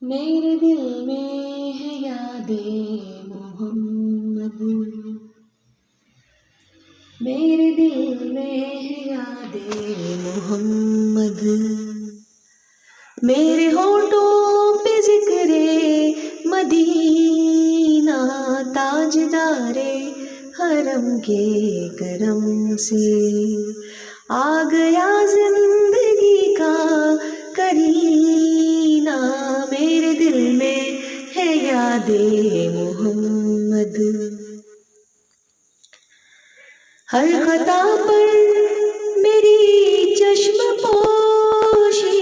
میرے دل میں ہے یاد محمد، میرے دل میں ہے یاد محمد، میرے ہونٹوں پہ ذکر مدینہ، تاجدار حرم کے کرم سے آ گیا زندگی کا کرینہ، میرے دل میں ہے یاد محمد، ہر خطا پر میری چشم پوشی،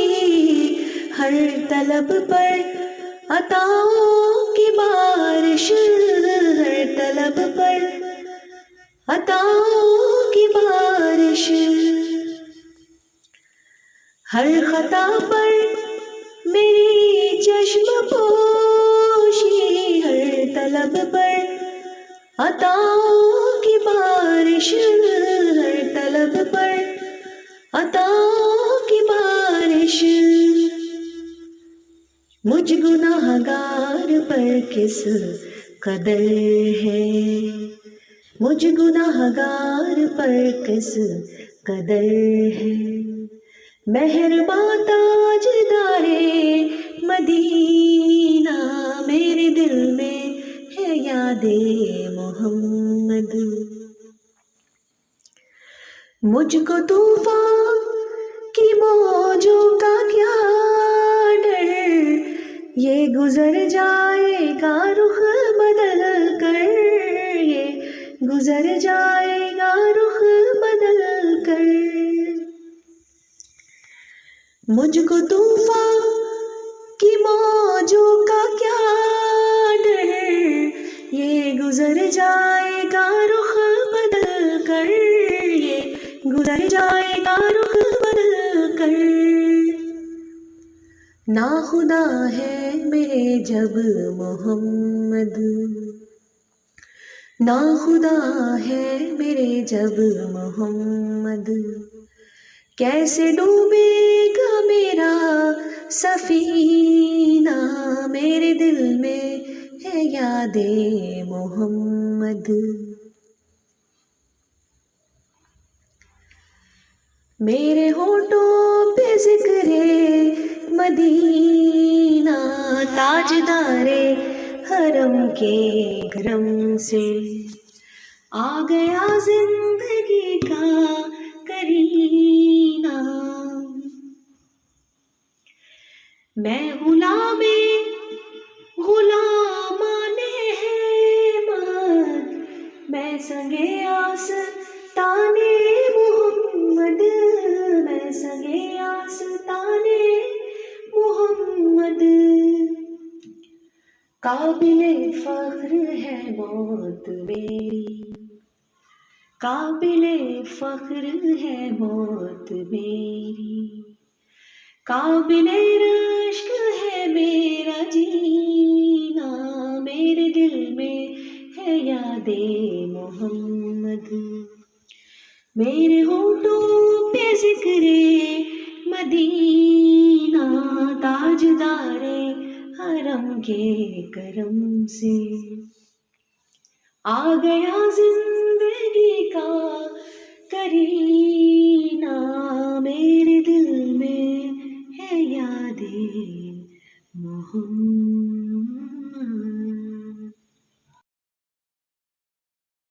ہر طلب پر عطاؤں کی بارش، ہر طلب پر عطاؤں کی بارش، ہر خطا پر میری چشم پوشی، ہر طلب پر عطاؤں کی بارش، ہر طلب پر عطاؤں کی بارش، مجھ گناہ گار پر کس قدر ہے، مجھ گناہ گار پر کس قدر ہے، مہرباں تاجدار مدینہ، میرے دل میں ہے یاد محمد، مجھ کو طوفان کی موجوں کا کیا ڈر، یہ گزر جائے گا رخ بدل کر، یہ گزر جائے گا رخ بدل کر، مجھ کو طوفان کی موجوں کا کیا ڈر، یہ گزر جائے گا رخ بدل کر، یہ گزر جائے گا رخ بدل کر، ناخدا ہے میرے جب محمد، ناخدا ہے میرے جب محمد، کیسے ڈوبے گا میرا سفینہ، میرے دل میں ہے یاد محمد، میرے ہونٹوں پہ ذکر مدینہ، تاجدار حرم کے کرم سے آ گیا زندگی کا کرینہ، میں غلام غلامان احمد، میں سنگے آستان محمد، میں سنگے آستان محمد، قابل فخر ہے موت میری، قابل فخر ہے موت میری، قابل رشک ہے میرا جینا، میرے دل میں ہے یاد محمد، میرے ہونٹوں پہ ذکر مدینہ، تاجدار حرم کے کرم سے آ گیا زندگی کا کرینہ، میرے دل میں ہے یاد محمد۔